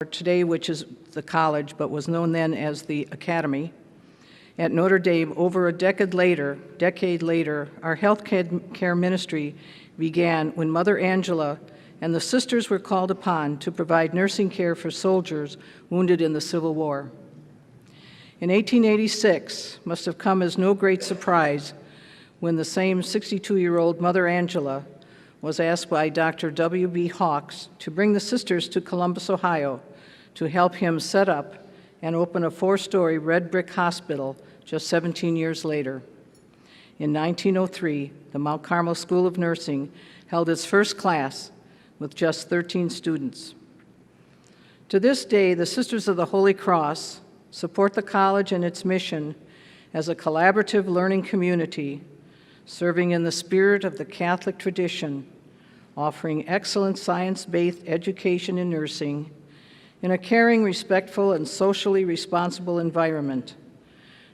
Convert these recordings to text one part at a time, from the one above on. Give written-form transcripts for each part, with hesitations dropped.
today, which is the college, but was known then as the Academy. At Notre Dame, over a decade later, our health care ministry began when Mother Angela and the sisters were called upon to provide nursing care for soldiers wounded in the Civil War. In 1886, must have come as no great surprise when the same 62-year-old Mother Angela was asked by Dr. W.B. Hawks to bring the sisters to Columbus, Ohio, to help him set up and open a 4-story red brick hospital just 17 years later. In 1903, the Mount Carmel School of Nursing held its first class with just 13 students. To this day, the Sisters of the Holy Cross support the college and its mission as a collaborative learning community, serving in the spirit of the Catholic tradition, offering excellent science-based education in nursing in a caring, respectful, and socially responsible environment.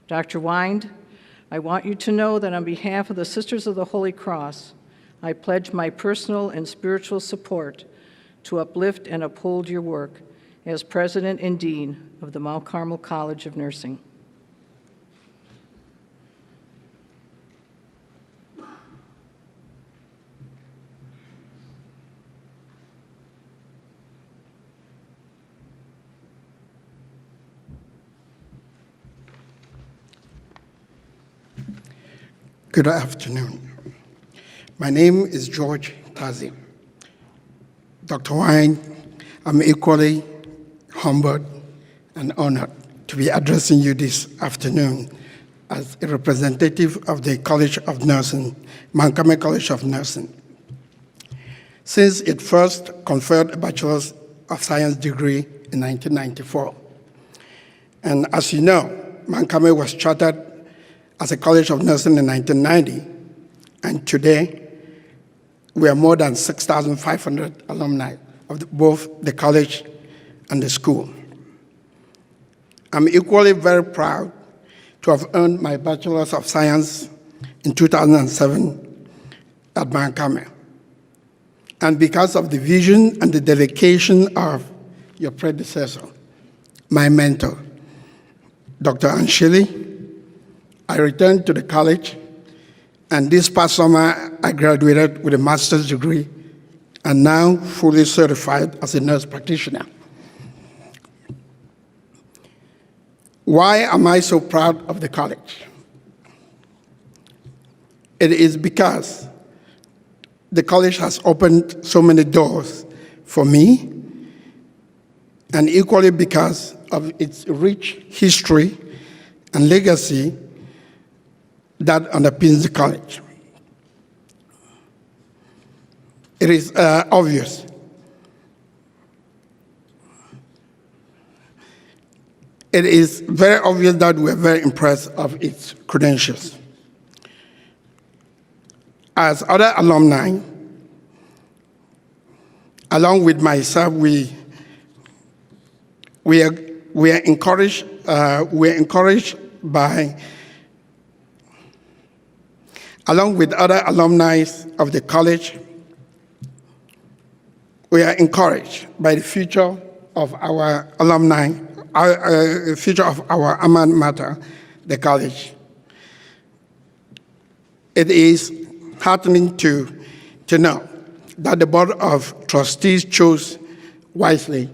Dr. Wind, I want you to know that on behalf of the Sisters of the Holy Cross, I pledge my personal and spiritual support to uplift and uphold your work as President and Dean of the Mount Carmel College of Nursing. Good afternoon. My name is George Tazi. Dr. Wine, I'm equally humbled and honored to be addressing you this afternoon as a representative of the College of Nursing, Mount Carmel College of Nursing. Since it first conferred a Bachelor of Science degree in 1994. And as you know, Mount Carmel was chartered as a College of Nursing in 1990, and today we are more than 6,500 alumni of both the college and the school. I'm equally very proud to have earned my Bachelor's of Science in 2007 at Mount Carmel. And because of the vision and the dedication of your predecessor, my mentor, Dr. Anshili, I returned to the college, and this past summer, I graduated with a master's degree and now fully certified as a nurse practitioner. Why am I so proud of the college? It is because the college has opened so many doors for me, and equally because of its rich history and legacy that underpins the college. It is obvious. It is very obvious that we're very impressed of its credentials. As other alumni, along with myself, we are encouraged by, along with other alumni of the college, we are encouraged by the future of our alumni, future of our alma mater, the college. It is heartening to know that the Board of Trustees chose wisely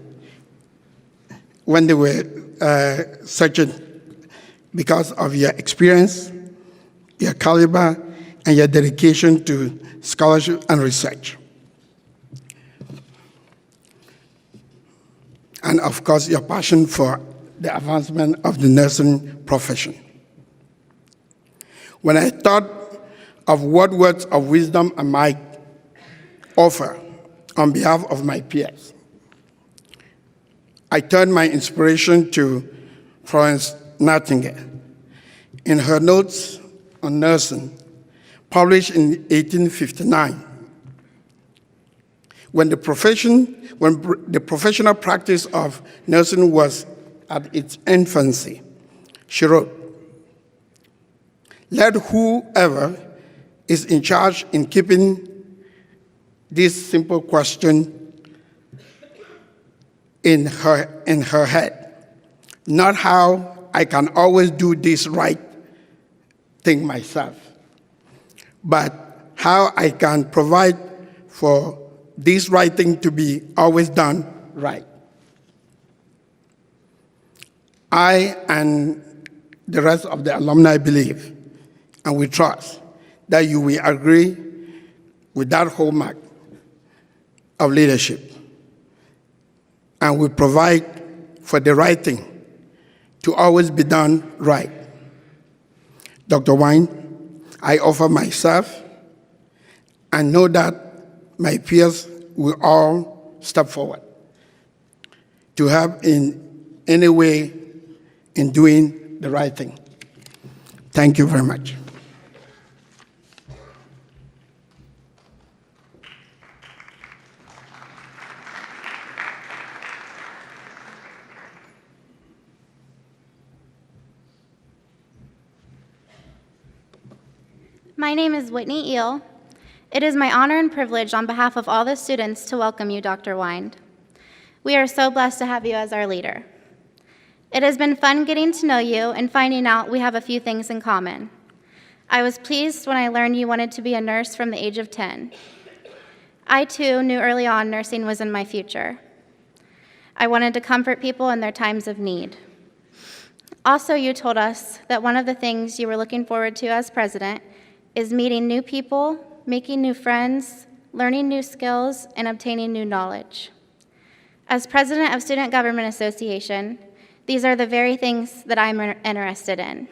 when they were searching because of your experience, your caliber, and your dedication to scholarship and research. And of course, your passion for the advancement of the nursing profession. When I thought of what words of wisdom I might offer on behalf of my peers, I turned my inspiration to Florence Nightingale. In her notes on nursing, published in 1859, when the professional practice of nursing was at its infancy, she wrote, "Let whoever is in charge in keeping this simple question in her head, not how I can always do this right thing myself, but how I can provide for this right thing to be always done right. I and the rest of the alumni believe, and we trust, that you will agree with that hallmark of leadership and will provide for the right thing to always be done right. Dr. Wine, I offer myself and know that my peers will all step forward to help in any way in doing the right thing. Thank you very much. My name is Whitney Eel. It is my honor and privilege on behalf of all the students to welcome you, Dr. Wind. We are so blessed to have you as our leader. It has been fun getting to know you and finding out we have a few things in common. I was pleased when I learned you wanted to be a nurse from the age of 10. I, too, knew early on nursing was in my future. I wanted to comfort people in their times of need. Also, you told us that one of the things you were looking forward to as president is meeting new people, making new friends, learning new skills, and obtaining new knowledge. As president of Student Government Association, these are the very things that I'm interested in,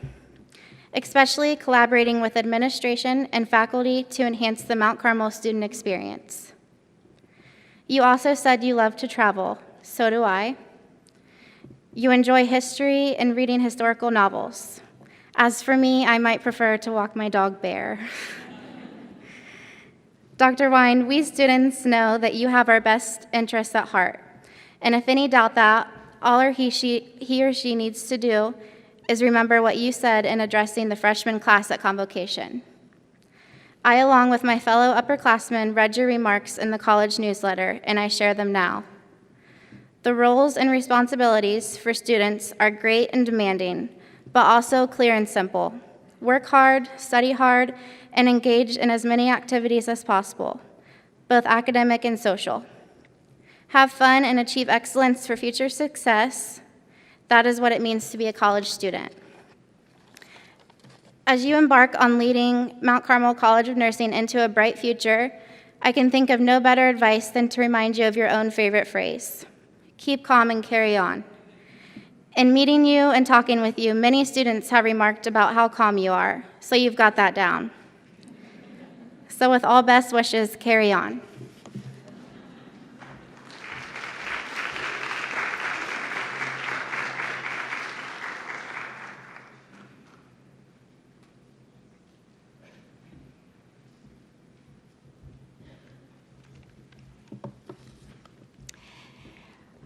especially collaborating with administration and faculty to enhance the Mount Carmel student experience. You also said you love to travel, so do I. You enjoy history and reading historical novels. As for me, I might prefer to walk my dog Bear. Dr. Wine, we students know that you have our best interests at heart. And if any doubt that, all he or she needs to do is remember what you said in addressing the freshman class at convocation. I, along with my fellow upperclassmen, read your remarks in the college newsletter, and I share them now. The roles and responsibilities for students are great and demanding, but also clear and simple. Work hard, study hard, and engage in as many activities as possible, both academic and social. Have fun and achieve excellence for future success. That is what it means to be a college student. As you embark on leading Mount Carmel College of Nursing into a bright future, I can think of no better advice than to remind you of your own favorite phrase: keep calm and carry on. In meeting you and talking with you, many students have remarked about how calm you are, so you've got that down. So with all best wishes, carry on.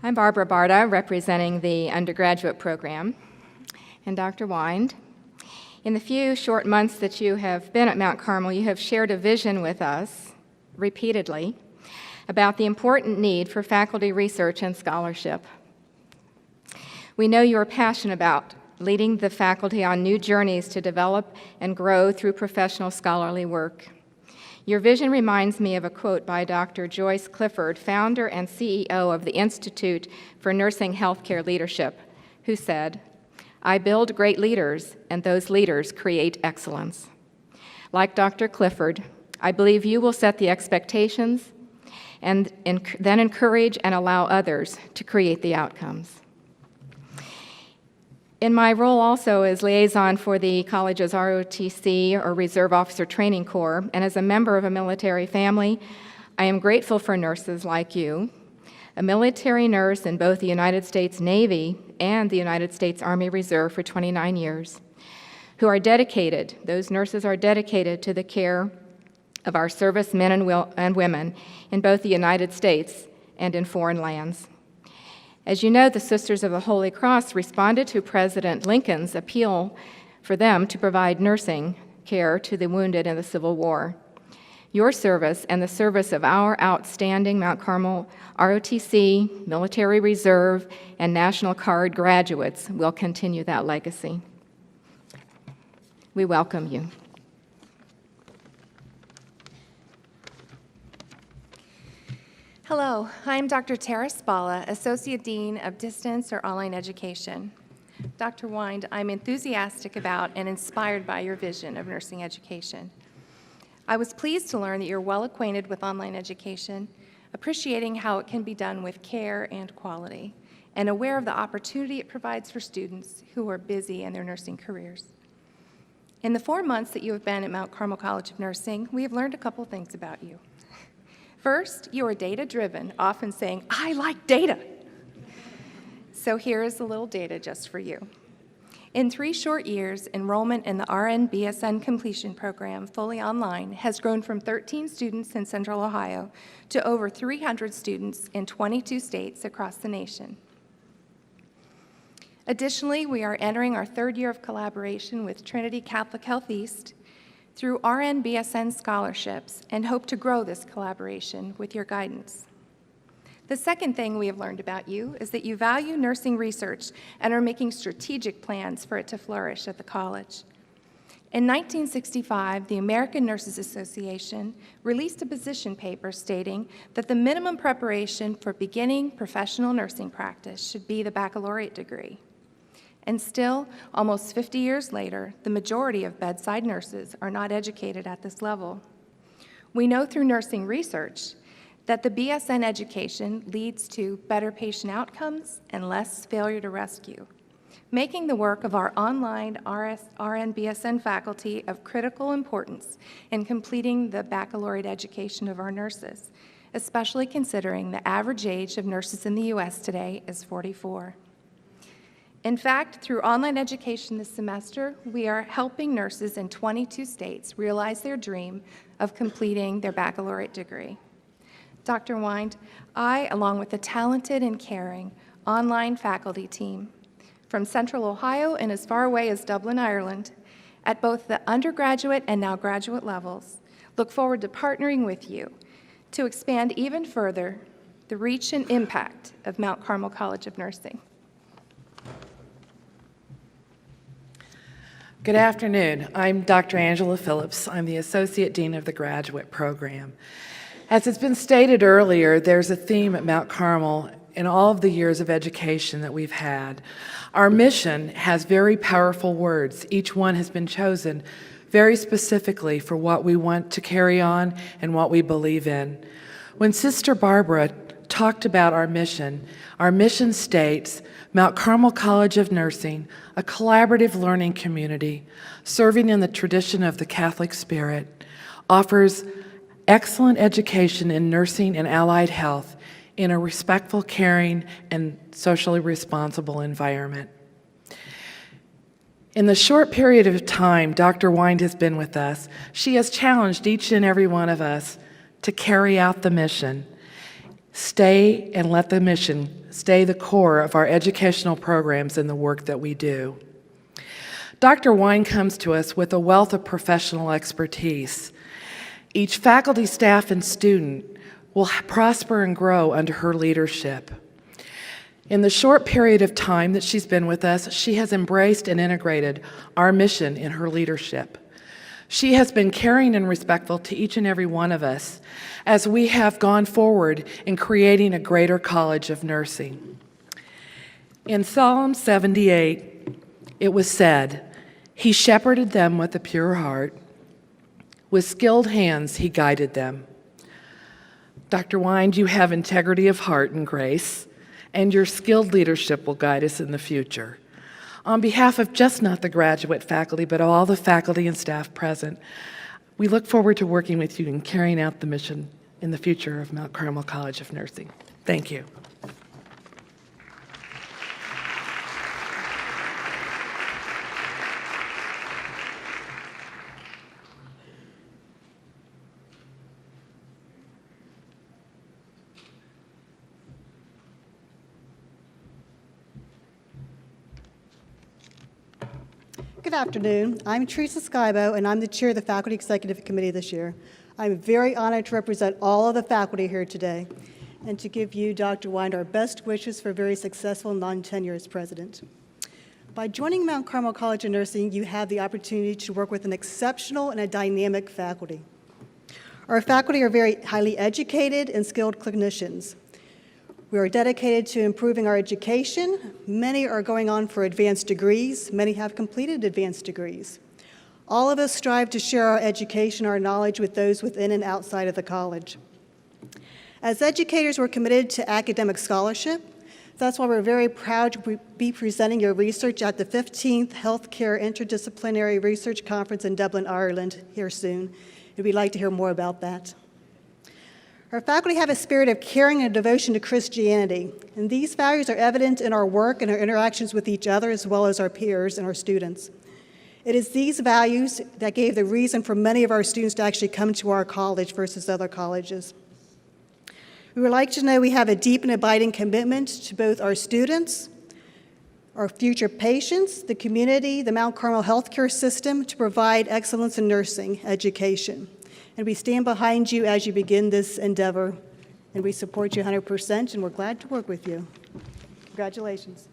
I'm Barbara Barta, representing the undergraduate program. And Dr. Wind, in the few short months that you have been at Mount Carmel, you have shared a vision with us repeatedly about the important need for faculty research and scholarship. We know you are passionate about leading the faculty on new journeys to develop and grow through professional scholarly work. Your vision reminds me of a quote by Dr. Joyce Clifford, founder and CEO of the Institute for Nursing Healthcare Leadership, who said, "I build great leaders, and those leaders create excellence." Like Dr. Clifford, I believe you will set the expectations and then encourage and allow others to create the outcomes. In my role also as liaison for the college's ROTC, or Reserve Officer Training Corps, and as a member of a military family, I am grateful for nurses like you, a military nurse in both the United States Navy and the United States Army Reserve for 29 years, who are dedicated, those nurses are dedicated to the care of our servicemen and women in both the United States and in foreign lands. As you know, the Sisters of the Holy Cross responded to President Lincoln's appeal for them to provide nursing care to the wounded in the Civil War. Your service and the service of our outstanding Mount Carmel ROTC, Military Reserve, and National Guard graduates will continue that legacy. We welcome you. Hello, I'm Dr. Tara Spalla, Associate Dean of Distance or Online Education. Dr. Wind, I'm enthusiastic about and inspired by your vision of nursing education. I was pleased to learn that you're well acquainted with online education, appreciating how it can be done with care and quality, and aware of the opportunity it provides for students who are busy in their nursing careers. In the 4 months that you have been at Mount Carmel College of Nursing, we have learned a couple things about you. First, you are data-driven, often saying, "I like data." So here is a little data just for you. In 3 short years, enrollment in the RN BSN completion program, fully online, has grown from 13 students in Central Ohio to over 300 students in 22 states across the nation. Additionally, we are entering our 3rd year of collaboration with Trinity Catholic Health East through RN BSN scholarships and hope to grow this collaboration with your guidance. The second thing we have learned about you is that you value nursing research and are making strategic plans for it to flourish at the college. In 1965, the American Nurses Association released a position paper stating that the minimum preparation for beginning professional nursing practice should be the baccalaureate degree. And still, almost 50 years later, the majority of bedside nurses are not educated at this level. We know through nursing research that the BSN education leads to better patient outcomes and less failure to rescue, making the work of our online RN BSN faculty of critical importance in completing the baccalaureate education of our nurses, especially considering the average age of nurses in the U.S. today is 44. In fact, through online education this semester, we are helping nurses in 22 states realize their dream of completing their baccalaureate degree. Dr. Wind, I, along with the talented and caring online faculty team from Central Ohio and as far away as Dublin, Ireland, at both the undergraduate and now graduate levels, look forward to partnering with you to expand even further the reach and impact of Mount Carmel College of Nursing. Good afternoon. I'm Dr. Angela Phillips. I'm the Associate Dean of the Graduate Program. As it's been stated earlier, there's a theme at Mount Carmel in all of the years of education that we've had. Our mission has very powerful words. Each one has been chosen very specifically for what we want to carry on and what we believe in. When Sister Barbara talked about our mission states, Mount Carmel College of Nursing, a collaborative learning community serving in the tradition of the Catholic spirit, offers excellent education in nursing and allied health in a respectful, caring, and socially responsible environment. In the short period of time Dr. Wind has been with us, she has challenged each and every one of us to carry out the mission. Stay and let the mission stay the core of our educational programs and the work that we do. Dr. Wind comes to us with a wealth of professional expertise. Each faculty, staff, and student will prosper and grow under her leadership. In the short period of time that she's been with us, she has embraced and integrated our mission in her leadership. She has been caring and respectful to each and every one of us as we have gone forward in creating a greater college of nursing. In Psalm 78, it was said, "He shepherded them with a pure heart. With skilled hands, he guided them." Dr. Wind, you have integrity of heart and grace, and your skilled leadership will guide us in the future. On behalf of just not the graduate faculty, but all the faculty and staff present, we look forward to working with you in carrying out the mission in the future of Mount Carmel College of Nursing. Thank you. Good afternoon. I'm Teresa Skybo, and I'm the chair of the Faculty Executive Committee this year. I'm very honored to represent all of the faculty here today and to give you, Dr. Wind, our best wishes for a very successful non-tenure as president. By joining Mount Carmel College of Nursing, you have the opportunity to work with an exceptional and a dynamic faculty. Our faculty are very highly educated and skilled clinicians. We are dedicated to improving our education. Many are going on for advanced degrees. Many have completed advanced degrees. All of us strive to share our education, our knowledge with those within and outside of the college. As educators, we're committed to academic scholarship. That's why we're very proud to be presenting your research at the 15th Healthcare Interdisciplinary Research Conference in Dublin, Ireland, here soon. And we'd like to hear more about that. Our faculty have a spirit of caring and devotion to Christianity, and these values are evident in our work and our interactions with each other as well as our peers and our students. It is these values that gave the reason for many of our students to actually come to our college versus other colleges. We would like to know we have a deep and abiding commitment to both our students, our future patients, the community, the Mount Carmel healthcare system to provide excellence in nursing education. And we stand behind you as you begin this endeavor, and we support you 100%, and we're glad to work with you. Congratulations.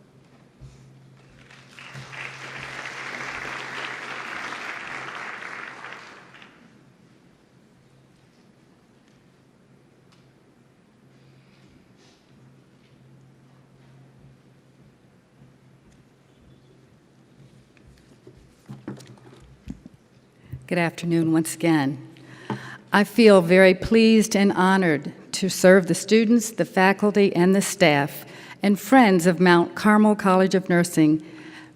Good afternoon once again. I feel very pleased and honored to serve the students, the faculty, and the staff, and friends of Mount Carmel College of Nursing,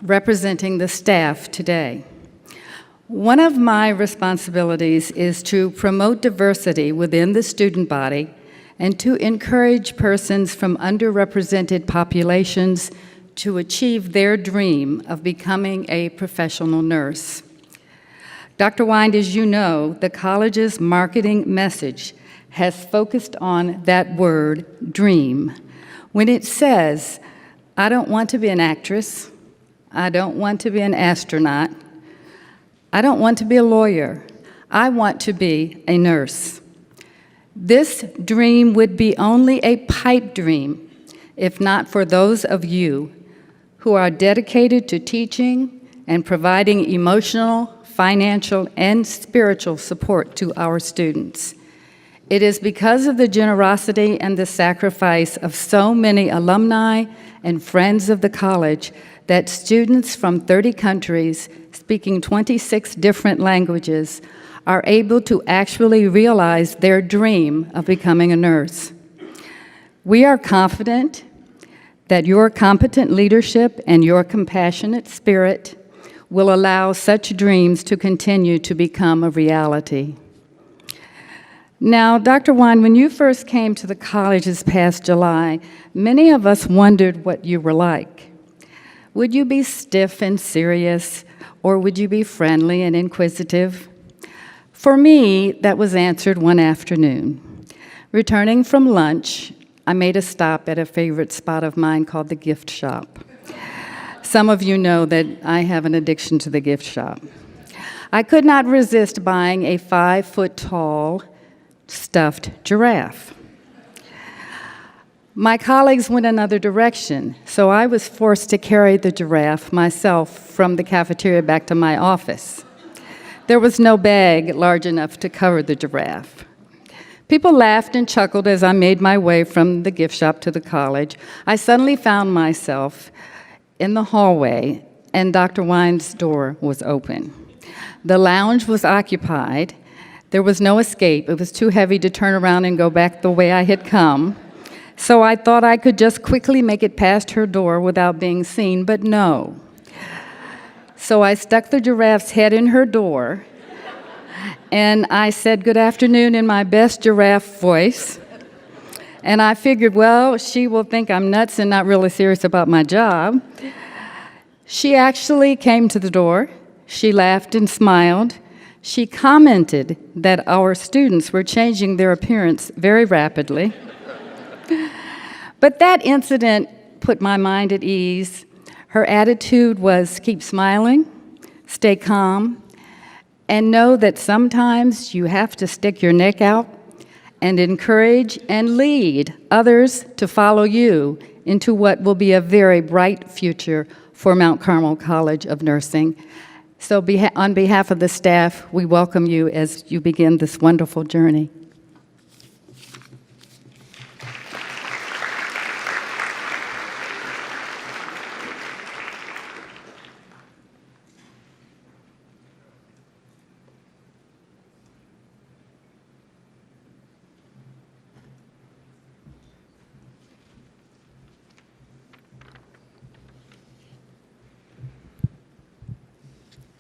representing the staff today. One of my responsibilities is to promote diversity within the student body and to encourage persons from underrepresented populations to achieve their dream of becoming a professional nurse. Dr. Wind, as you know, the college's marketing message has focused on that word, dream. When it says, I don't want to be an actress, I don't want to be an astronaut, I don't want to be a lawyer, I want to be a nurse. This dream would be only a pipe dream if not for those of you who are dedicated to teaching and providing emotional, financial, and spiritual support to our students. It is because of the generosity and the sacrifice of so many alumni and friends of the college that students from 30 countries speaking 26 different languages are able to actually realize their dream of becoming a nurse. We are confident that your competent leadership and your compassionate spirit will allow such dreams to continue to become a reality. Now, Dr. Wind, when you first came to the college this past July, many of us wondered what you were like. Would you be stiff and serious, or would you be friendly and inquisitive? For me, that was answered one afternoon. Returning from lunch, I made a stop at a favorite spot of mine called the gift shop. Some of you know that I have an addiction to the gift shop. I could not resist buying a 5-foot-tall stuffed giraffe. My colleagues went another direction, so I was forced to carry the giraffe myself from the cafeteria back to my office. There was no bag large enough to cover the giraffe. People laughed and chuckled as I made my way from the gift shop to the college. I suddenly found myself in the hallway, and Dr. Wind's door was open. The lounge was occupied. There was no escape. It was too heavy to turn around and go back the way I had come. So I thought I could just quickly make it past her door without being seen, but no. So I stuck the giraffe's head in her door, and I said, "Good afternoon," in my best giraffe voice. And I figured, well, she will think I'm nuts and not really serious about my job. She actually came to the door. She laughed and smiled. She commented that our students were changing their appearance very rapidly. But that incident put my mind at ease. Her attitude was keep smiling, stay calm, And know that sometimes you have to stick your neck out and encourage and lead others to follow you into what will be a very bright future for Mount Carmel College of Nursing. So on behalf of the staff, we welcome you as you begin this wonderful journey.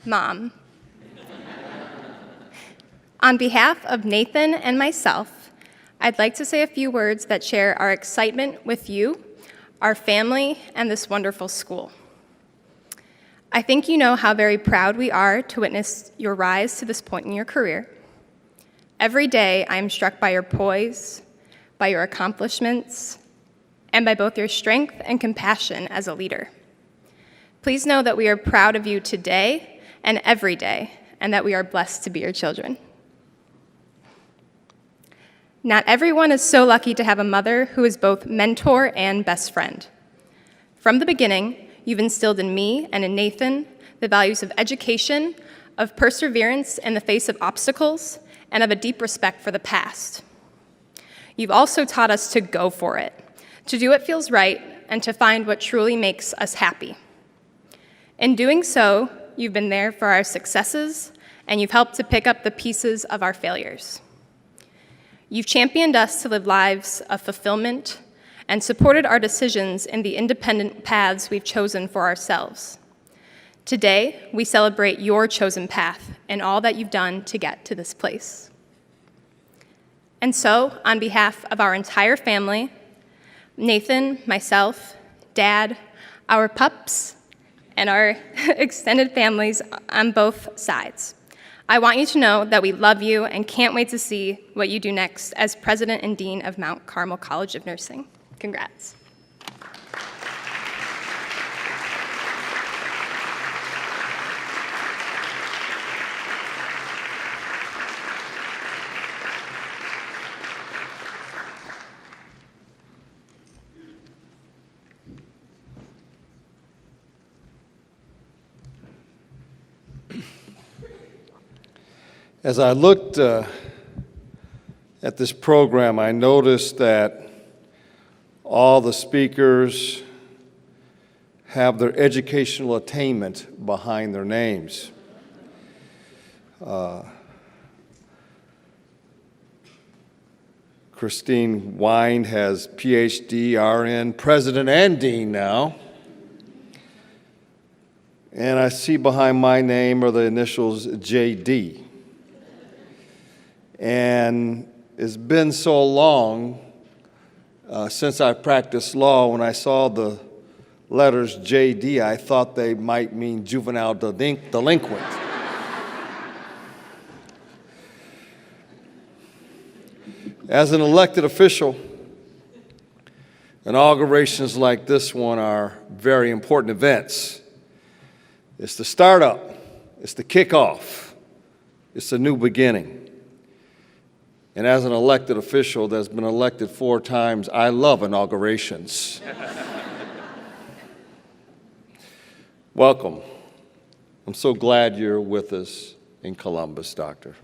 Mom. On behalf of Nathan and myself, I'd like to say a few words that share our excitement with you, our family, and this wonderful school. I think you know how very proud we are to witness your rise to this point in your career. Every day, I am struck by your poise, by your accomplishments, and by both your strength and compassion as a leader. Please know that we are proud of you today and every day, and that we are blessed to be your children. Not everyone is so lucky to have a mother who is both mentor and best friend. From the beginning, you've instilled in me and in Nathan the values of education, of perseverance in the face of obstacles, and of a deep respect for the past. You've also taught us to go for it, to do what feels right, and to find what truly makes us happy. In doing so, you've been there for our successes, and you've helped to pick up the pieces of our failures. You've championed us to live lives of fulfillment and supported our decisions in the independent paths we've chosen for ourselves. Today, we celebrate your chosen path and all that you've done to get to this place. And so, on behalf of our entire family, Nathan, myself, Dad, our pups, and our extended families on both sides, I want you to know that we love you and can't wait to see what you do next as President and Dean of Mount Carmel College of Nursing. Congrats. As I looked at this program, I noticed that all the speakers have their educational attainment behind their names. Christine Wind has PhD, RN, President, and Dean now. And I see behind my name are the initials JD. And it's been so long since I practiced law, when I saw the letters JD, I thought they might mean juvenile delinquent. As an elected official, inaugurations like this one are very important events. It's the startup, it's the kickoff, it's a new beginning. And as an elected official that's been elected 4 times, I love inaugurations. Welcome. I'm so glad you're with us in Columbus, Doctor.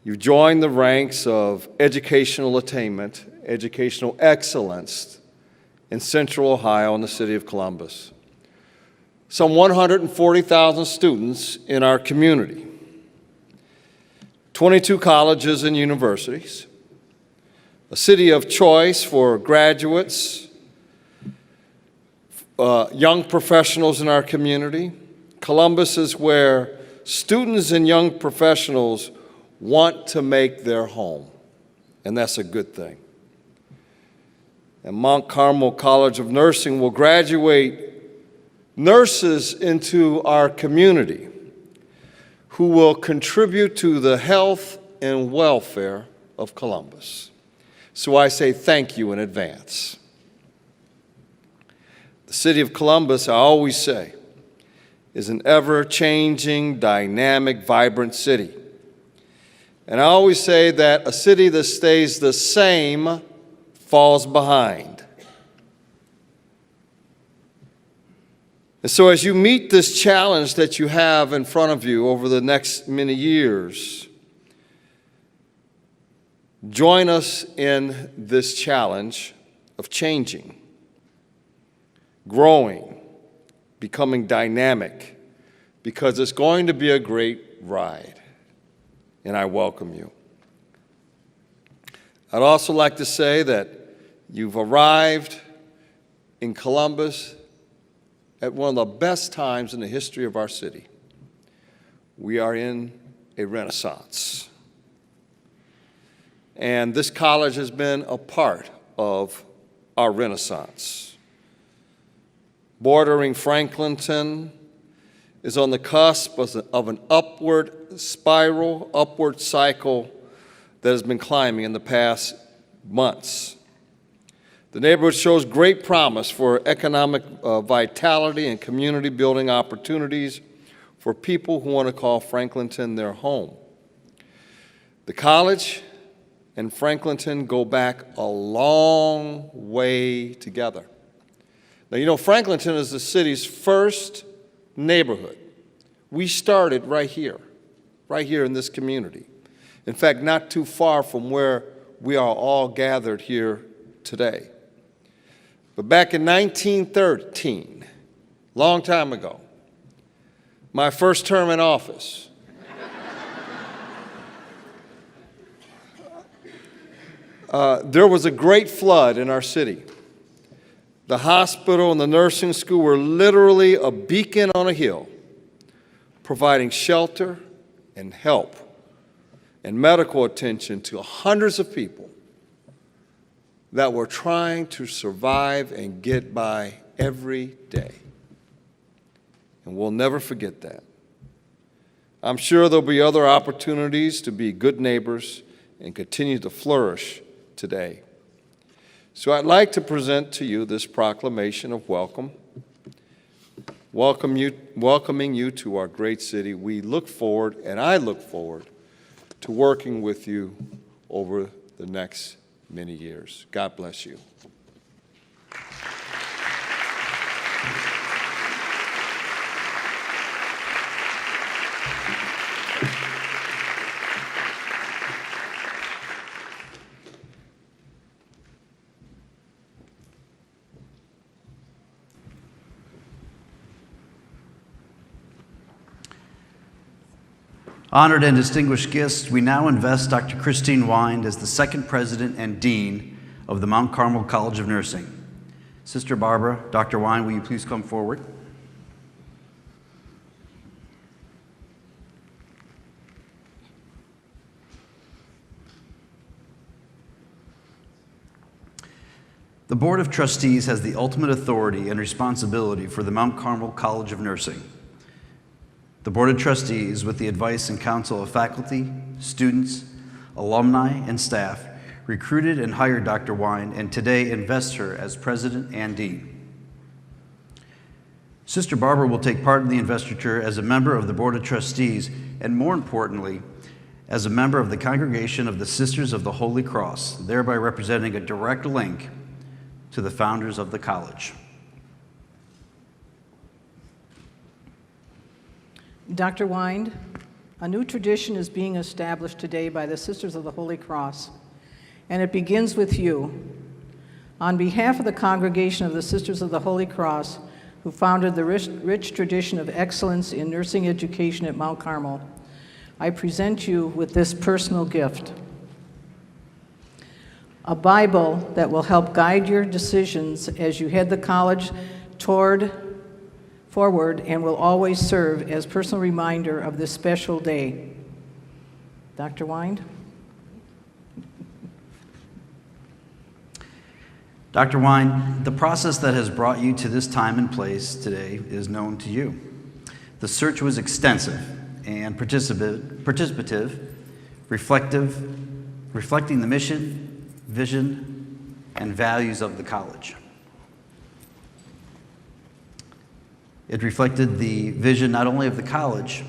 You've joined the ranks of educational attainment, educational excellence in Central Ohio and the city of Columbus. Some 140,000 students in our community. 22 colleges and universities, a city of choice for graduates, young professionals in our community. Columbus is where students and young professionals want to make their home, and that's a good thing. And Mount Carmel College of Nursing will graduate nurses into our community who will contribute to the health and welfare of Columbus. So I say thank you in advance. The city of Columbus, I always say, is an ever-changing, dynamic, vibrant city. And I always say that a city that stays the same falls behind. And so as you meet this challenge that you have in front of you over the next many years, join us in this challenge of changing, growing, becoming dynamic, because it's going to be a great ride, and I welcome you. I'd also like to say that you've arrived in Columbus at one of the best times in the history of our city. We are in a renaissance. And this college has been a part of our renaissance. Bordering Franklinton is on the cusp of an upward spiral, upward cycle that has been climbing in the past months. The neighborhood shows great promise for economic vitality and community building opportunities for people who want to call Franklinton their home. The college and Franklinton go back a long way together. Now, you know, Franklinton is the city's first neighborhood. We started right here in this community. In fact, not too far from where we are all gathered here today. But back in 1913, long time ago, my first term in office, there was a great flood in our city. The hospital and the nursing school were literally a beacon on a hill, providing shelter and help and medical attention to hundreds of people that were trying to survive and get by every day. And we'll never forget that. I'm sure there'll be other opportunities to be good neighbors and continue to flourish today. So I'd like to present to you this proclamation of welcome, welcoming you to our great city. We look forward, and I look forward, to working with you over the next many years. God bless you. Honored and distinguished guests, we now invest Dr. Christine Wind as the second president and dean of the Mount Carmel College of Nursing. Sister Barbara, Dr. Wind, will you please come forward? The Board of Trustees has the ultimate authority and responsibility for the Mount Carmel College of Nursing. The Board of Trustees, with the advice and counsel of faculty, students, alumni, and staff, recruited and hired Dr. Wind and today invests her as president and dean. Sister Barbara will take part in the investiture as a member of the Board of Trustees and, more importantly, as a member of the Congregation of the Sisters of the Holy Cross, thereby representing a direct link to the founders of the college. Dr. Wind, a new tradition is being established today by the Sisters of the Holy Cross, and it begins with you. On behalf of the congregation of the Sisters of the Holy Cross, who founded the rich tradition of excellence in nursing education at Mount Carmel, I present you with this personal gift. A Bible that will help guide your decisions as you head the college forward and will always serve as personal reminder of this special day. Dr. Wind? Dr. Wind, the process that has brought you to this time and place today is known to you. The search was extensive and participative, reflecting the mission, vision, and values of the college. It reflected the vision not only of the college,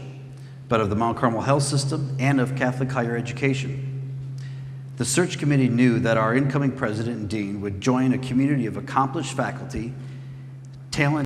but of the Mount Carmel health system and of Catholic higher education. The search committee knew that our incoming president and dean would join a community of accomplished faculty, talented